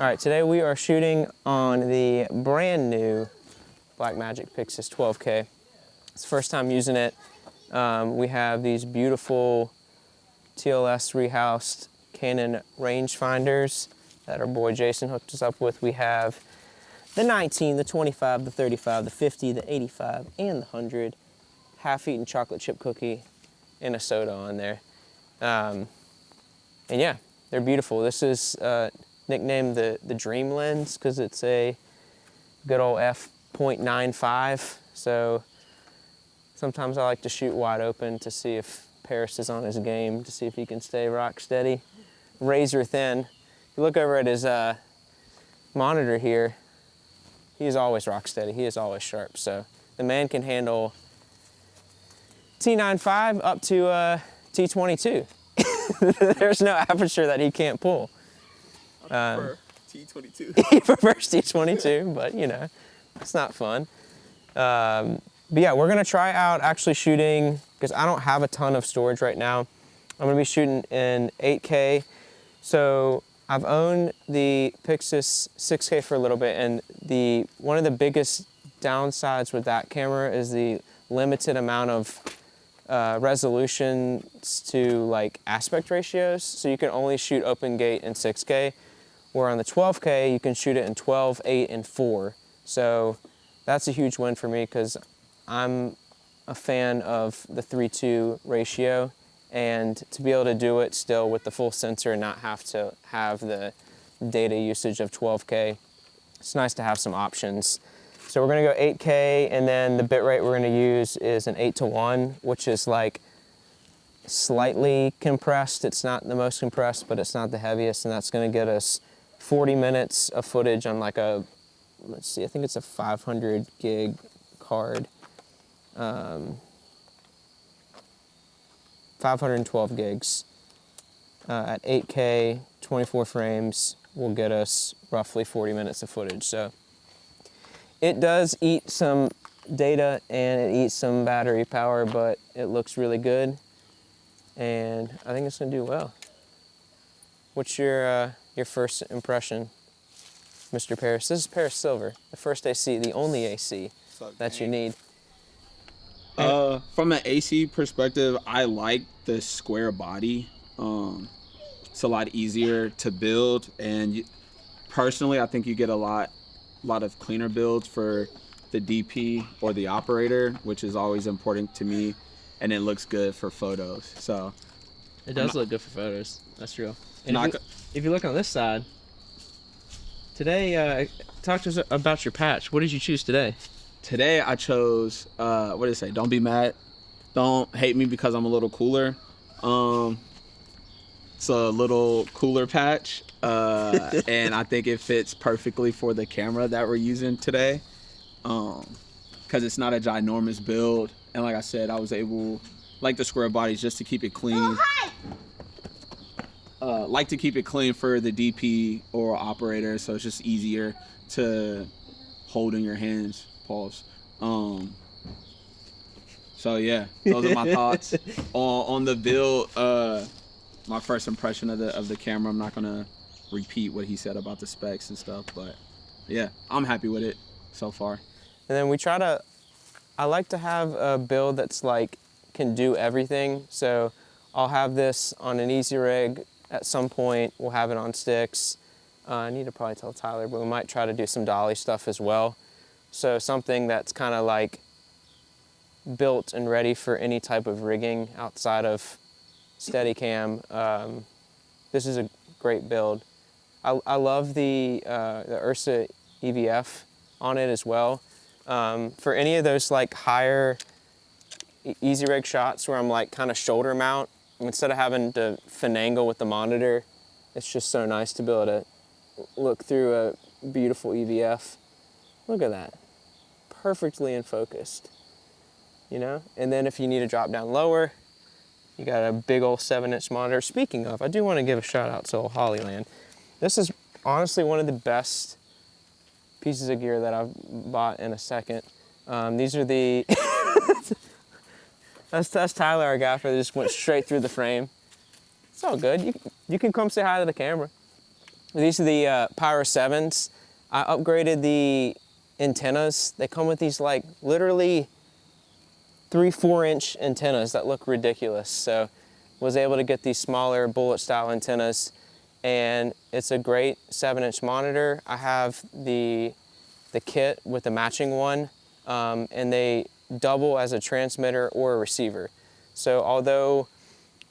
All right, today we are shooting on the brand new Blackmagic Pyxis 12K. It's the first time using it. We have these beautiful TLS rehoused Canon rangefinders that our boy Jason hooked us up with. We have the 19, the 25, the 35, the 50, the 85, and the 100. Half-eaten chocolate chip cookie and a soda on there. And yeah, they're beautiful. This is nicknamed the Dream Lens because it's a good old f.95. So sometimes I like to shoot wide open to see if Paris is on his game, to see if he can stay rock steady. Razor thin. If you look over at his monitor here, he is always rock steady. He is always sharp. So the man can handle T95 up to T22. There's no aperture that he can't pull. I prefer T22. He prefers T22, but you know, it's not fun. But yeah, we're gonna try out actually shooting, because I don't have a ton of storage right now. I'm gonna be shooting in 8K. So I've owned the Pyxis 6K for a little bit, and one of the biggest downsides with that camera is the limited amount of resolutions to like aspect ratios. So you can only shoot open gate in 6K, where on the 12K you can shoot it in 12, 8, and 4. So that's a huge win for me because I'm a fan of the 3:2 ratio, and to be able to do it still with the full sensor and not have to have the data usage of 12K, it's nice to have some options. So we're gonna go 8K, and then the bitrate we're gonna use is an 8:1, which is like slightly compressed. It's not the most compressed, but it's not the heaviest, and that's gonna get us 40 minutes of footage on like a, let's see, I think it's a 500 gig card. 512 gigs at 8K, 24 frames will get us roughly 40 minutes of footage. So it does eat some data and it eats some battery power, but it looks really good, and I think it's gonna do well. What's your first impression, Mr. Paris? This is Paris Silver, the first AC, the only AC that you need. From an AC perspective, I like the square body. It's a lot easier to build, and personally, I think you get a lot of cleaner builds for the DP or the operator, which is always important to me, and it looks good for photos. So it does look good for photos. That's true. And if you look on this side, today, talk to us about your patch. What did you choose today? Today I chose, what did it say? Don't be mad. Don't hate me because I'm a little cooler. It's a little cooler patch, and I think it fits perfectly for the camera that we're using today, because it's not a ginormous build. And like I said, I was able, like the square bodies, just to keep it clean. Like to keep it clean for the DP or operator, so it's just easier to hold in your hands. Pause. So yeah, those are my thoughts on the build. My first impression of the camera. I'm not gonna repeat what he said about the specs and stuff, but yeah, I'm happy with it so far. And then I like to have a build that's like can do everything. So I'll have this on an easy rig at some point. We'll have it on sticks. I need to probably tell Tyler, but we might try to do some dolly stuff as well. So something that's kind of like built and ready for any type of rigging outside of Steadicam. This is a great build. I love the Ursa EVF on it as well. For any of those like higher easy rig shots where I'm like kind of shoulder mount, instead of having to finagle with the monitor, it's just so nice to be able to look through a beautiful EVF. Look at that. Perfectly in focused, you know? And then if you need to drop down lower, you got a big old 7-inch monitor. Speaking of, I do want to give a shout out to old Hollyland. This is honestly one of the best pieces of gear that I've bought in a second. These are the, that's Tyler, our gaffer, that just went straight through the frame. It's all good. You can come say hi to the camera. These are the Pyro 7s. I upgraded the antennas. They come with these like literally 3-4 inch antennas that look ridiculous. So was able to get these smaller bullet style antennas, and it's a great 7-inch monitor. I have the kit with the matching one, and they double as a transmitter or a receiver. So although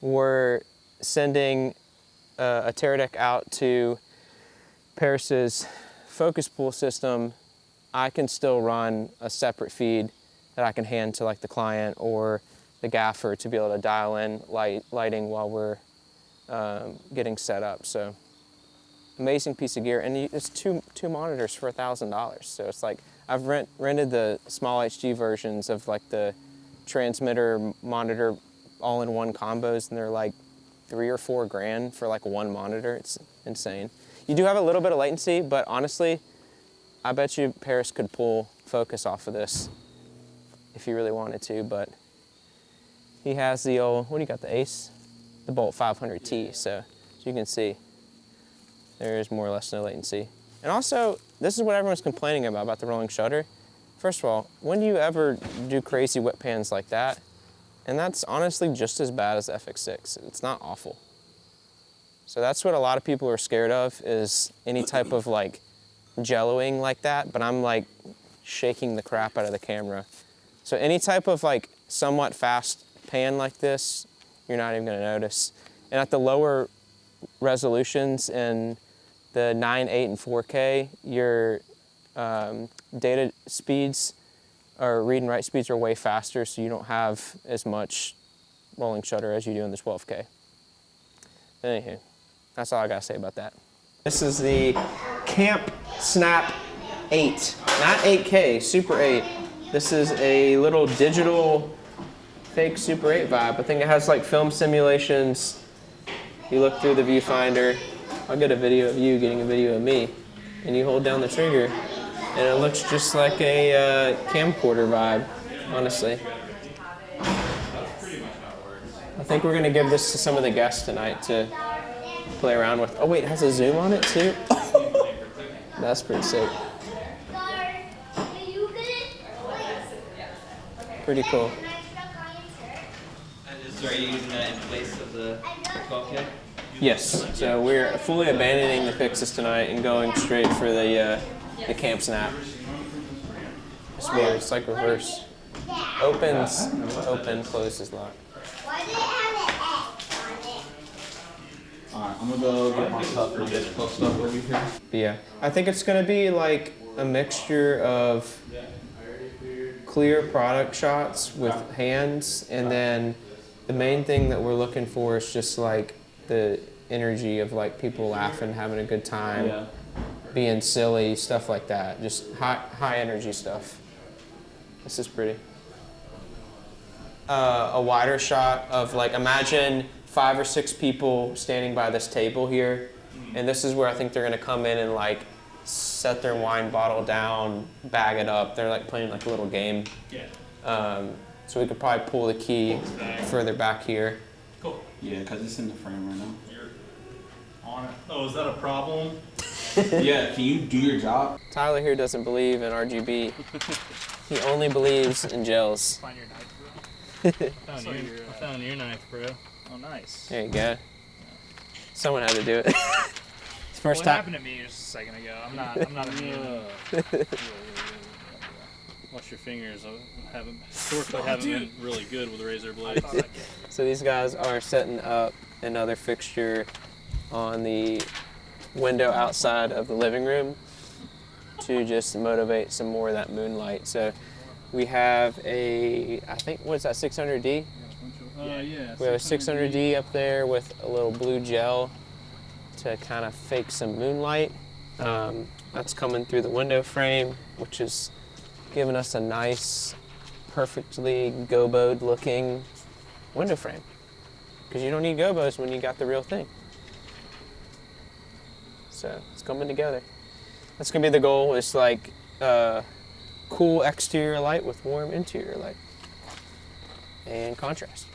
we're sending a Teradek out to Paris's focus pull system, I can still run a separate feed that I can hand to like the client or the gaffer to be able to dial in lighting while we're getting set up. So amazing piece of gear, and it's two monitors for $1,000. So it's like I've rented the small HD versions of like the transmitter monitor all-in-one combos, and they're like $3 or $4 grand for like one monitor. It's insane. You do have a little bit of latency, but honestly, I bet you Paris could pull focus off of this if he really wanted to. But he has the old, what do you got, the Ace? The Bolt 500T, so as you can see, there is more or less no latency. And also, this is what everyone's complaining about the rolling shutter. First of all, when do you ever do crazy whip pans like that? And that's honestly just as bad as the FX6. It's not awful. So that's what a lot of people are scared of, is any type of like jelloing like that, but I'm like shaking the crap out of the camera. So any type of like somewhat fast pan like this, you're not even gonna notice. And at the lower resolutions in the 9, 8, and 4K, your data speeds or read and write speeds are way faster, so you don't have as much rolling shutter as you do in the 12K. Anywho, that's all I gotta say about that. This is the Camp Snap 8, not 8K, Super 8. This is a little digital fake Super 8 vibe. I think it has like film simulations. You look through the viewfinder. I'll get a video of you getting a video of me, and you hold down the trigger, and it looks just like a camcorder vibe, honestly. I think we're gonna give this to some of the guests tonight to play around with. Oh wait, it has a zoom on it too? That's pretty sick. Pretty cool. So are you using that in place of the 12K? Yes, so we're fully abandoning the Pyxis tonight and going straight for the Camp Snap. It's weird, it's like reverse. Opens, open, closes, lock. Why did it have an X on it? Alright, I'm gonna go get my stuff for this stuff over here. But yeah, I think it's gonna be like a mixture of clear product shots with hands, and then the main thing that we're looking for is just like the energy of like people laughing, having a good time, being silly, stuff like that. Just high energy stuff. This is pretty. A wider shot of like, imagine 5 or 6 people standing by this table here, and this is where I think they're gonna come in and like set their wine bottle down, bag it up. They're like playing like a little game. So we could probably pull the key further back here. Cool. Yeah, because it's in the frame right now. You're on it. Oh, is that a problem? Yeah, can you do your job? Tyler here doesn't believe in RGB. He only believes in gels. Find your knife, bro. I found your knife, bro. Oh, nice. There you go. Someone had to do it. It's first What time. happened to me just a second ago? I'm not immune. Watch your fingers. Historically haven't been really good with razor blades. So these guys are setting up another fixture on the window outside of the living room to just motivate some more of that moonlight. So we have a, I think, what's that, 600D? Yeah. We have a 600D up there with a little blue gel to kind of fake some moonlight. That's coming through the window frame, which is giving us a nice, perfectly goboed looking window frame. Because you don't need gobos when you got the real thing. So it's coming together. That's gonna be the goal, is like cool exterior light with warm interior light and contrast.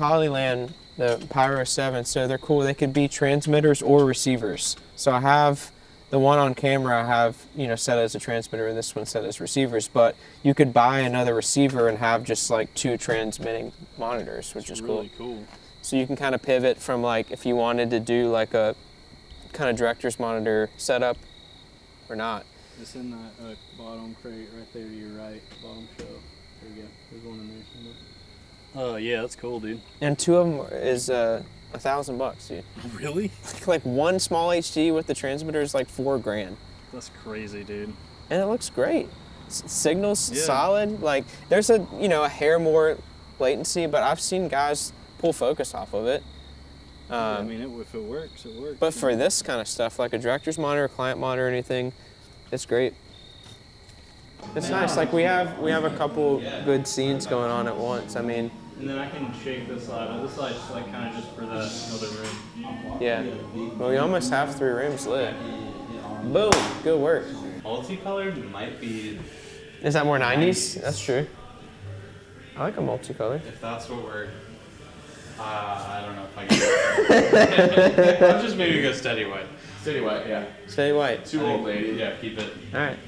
Polyland, the Pyro 7, so they're cool. They could be transmitters or receivers. So I have the one on camera I have, you know, set as a transmitter, and this one set as receivers, but you could buy another receiver and have just like 2 transmitting monitors, which is really cool. So you can kind of pivot from, like, if you wanted to do like a kind of director's monitor setup or not. It's in that bottom crate right there to your right, bottom shelf. There you go. There's one in there somewhere. Oh yeah, that's cool, dude. And 2 of them is $1,000, dude. Really? Like one small HD with the transmitter is like $4,000. That's crazy, dude. And it looks great. Signal's Yeah. solid. Like, there's a, you know, a hair more latency, but I've seen guys pull focus off of it. I mean, if it works, it works. But for this kind of stuff, like a director's monitor, client monitor, anything, it's great. It's nice. Like, we have a couple good scenes going on at once. I mean, And then I can shake this side, but this side's like kind of just for that other room. yeah. Well, we almost have 3 rooms lit. Boom. Good work. Multicolored might be, Is that more 90s? That's true. I like a multicolor. if that's what we're, I don't know if I can. I'll just maybe go steady white. Steady white, yeah. Steady white. Too old lady. Yeah, keep it. All right.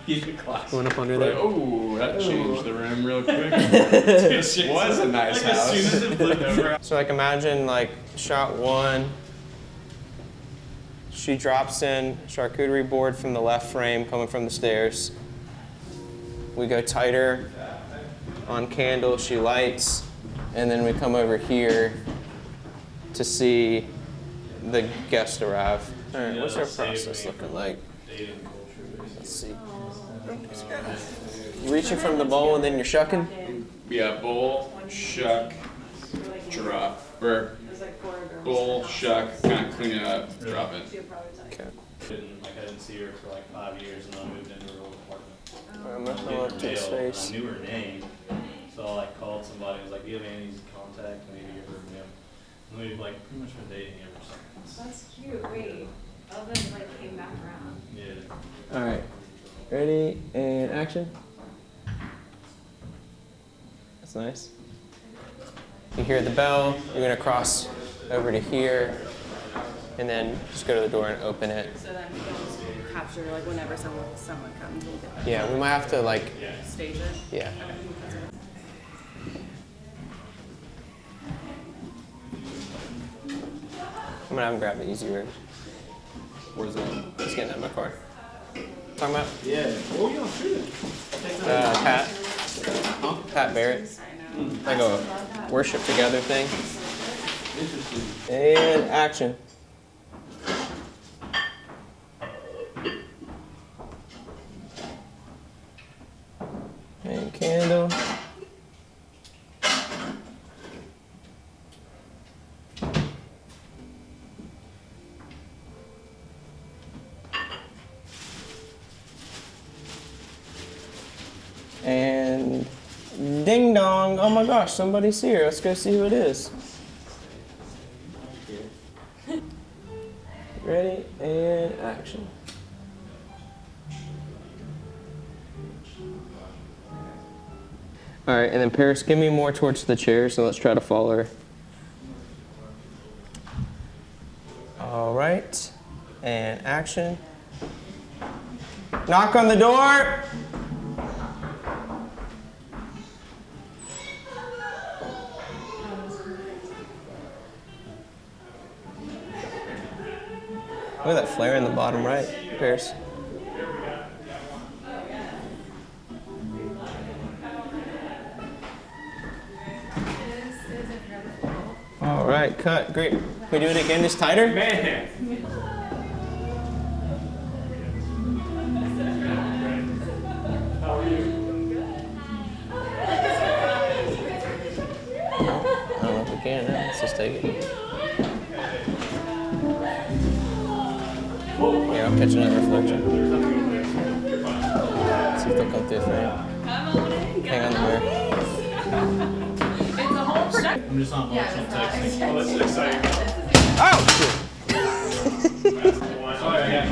Keep it classy. Going up under there. Oh, that changed the room real quick. This was a nice house. As soon as it flipped over. So, like, imagine, like, shot 1. She drops in charcuterie board from the left frame coming from the stairs. We go tighter on candle, she lights, and then we come over here to see the guest arrive. All right, what's our process looking like? Let's see. Reaching from the bowl and then you're shucking? Yeah, bowl, shuck, drop. Or bowl, shuck, kind of clean it up, drop it. Okay. I didn't see her for like 5 years, and then I moved into her old apartment. I'm gonna come up to his face. I knew her name, so I like called somebody. I was like, "Do you have Annie's contact? I need to give her a mail." And we've like pretty much been dating ever since. That's cute. Wait, Elvin like came back around. Yeah. All right. Ready and action. That's nice. You hear the bell. You're gonna cross over to here, and then just go to the door and open it. So then we'll just capture like whenever someone comes, we'll get Yeah, we might have to like. stage it. Yeah. I'm gonna have him grab the easy room. Where's that? He's getting out of my car. Talking about? Yeah. Oh, yeah, sure. Pat. Pat Barrett. Like a worship together thing. Interesting. And action. And candle. And ding dong, oh my gosh, somebody's here. Let's go see who it is. Ready, and action. All right, and then Paris, give me more towards the chair, so let's try to follow her. All right, and action. Knock on the door. Look at that flare in the bottom right, Paris. All right, cut. Great. Can we do it again, just tighter? Man! How are you? I don't know if we can. No, let's just take it. Yeah, I'll catch another reflection. See if they'll come through the frame. Hang on there. It's a whole production. I'm just on emotional texting. Oh, that's exciting. Oh, shit. Oh, yeah.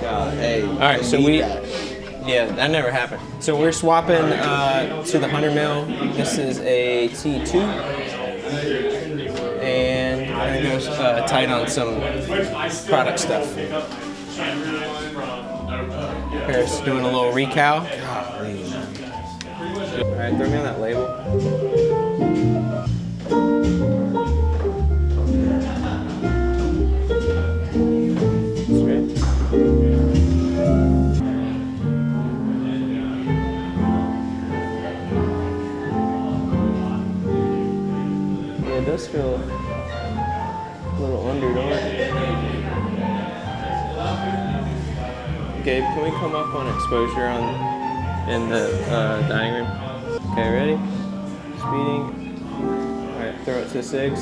God, hey. All right, so we. Yeah, that never happened. So we're swapping to the 100 mil. This is a T2. And we're going to go tight on some product stuff. Paris doing a little recal. All right, throw me on that label. Sweet. Yeah, it does feel a little underdark. Gabe, can we come up on exposure in the dining room? Okay, ready? Speeding. All right, throw it to 6.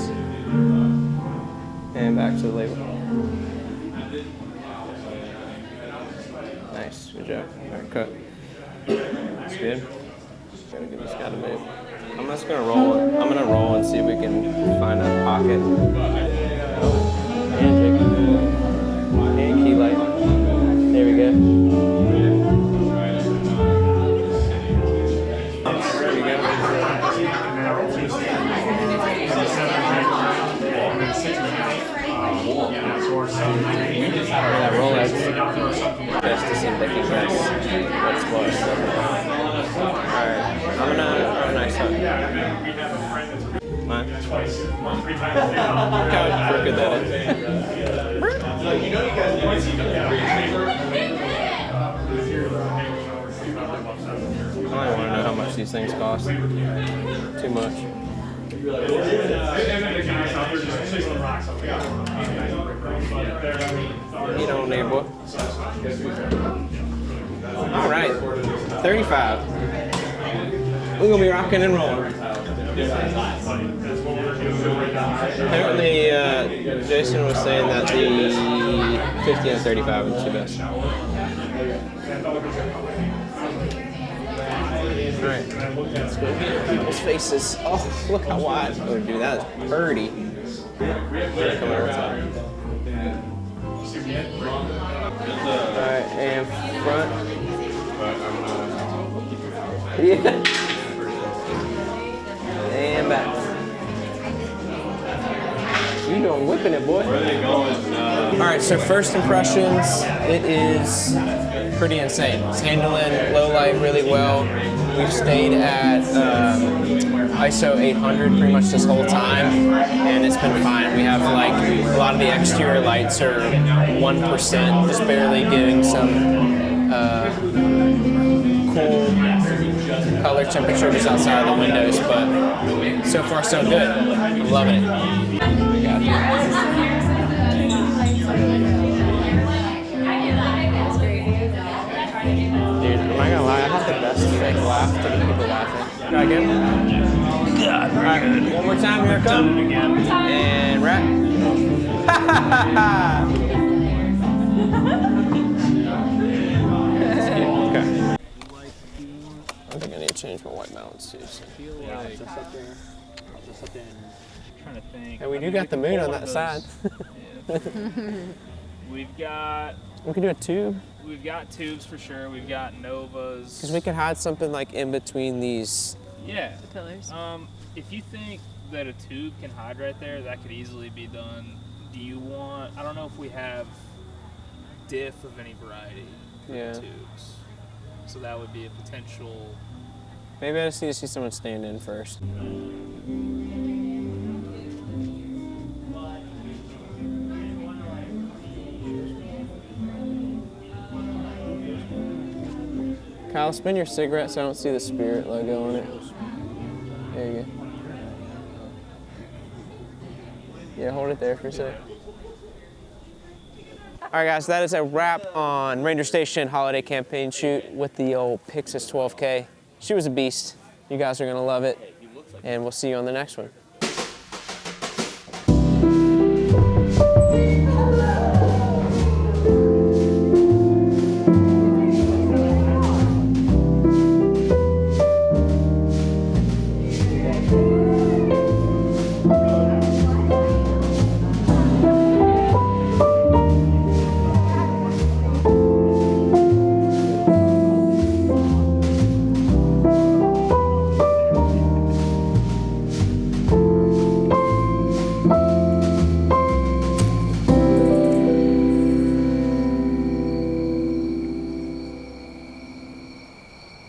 And back to the label. Nice, good job. All right, cut. That's good. Gotta get this guy to move. I'm just gonna roll it. I'm gonna roll and see if we can find a pocket. Oh, handshake. And key light. There we go. That Rolex. Best to see Mickey Mouse. That's close. Alright, I'm gonna throw a nice hook. Mine? Look how crooked that is. You know you guys want to see the I don't want to know how much these things cost. Too much. You don't need boy. All right, 35. We're gonna be rocking and rolling. Apparently, Jason was saying that the 50 and 35 is the best. Alright, let's go get people's faces. Oh, look how wide. Oh, dude, that is pretty. Come over top. Alright, and front. Yeah. And back. You doing whipping it, boy. Alright, so first impressions, it is pretty insane. It's handling low light really well. We've stayed at ISO 800 pretty much this whole time, and it's been fine. We have like a lot of the exterior lights are 1%, just barely giving some cool color temperature just outside of the windows, but so far so good. I'm loving it. Dude, am I gonna lie? I have the best fake laugh to get people laughing. Try again. God, right. One more time, here it comes. And wrap. Okay. I think I need to change my white balance too. So. Yeah, just up there. Just up there and Trying to think. Hey, we do got the moon on that side. We've got. We can do a tube. We've got tubes for sure. We've got Novas. Because we could hide something like in between these. Yeah. The pillars. If you think that a tube can hide right there, that could easily be done. Do you want? I don't know if we have diff of any variety for the tubes. So that would be a potential. Maybe I just need to see someone stand in first. Kyle, spin your cigarette so I don't see the Spirit logo on it. There you go. Yeah, hold it there for a sec. All right, guys, that is a wrap on Ranger Station holiday campaign shoot with the old Pyxis 12K. She was a beast. You guys are gonna love it, and we'll see you on the next one.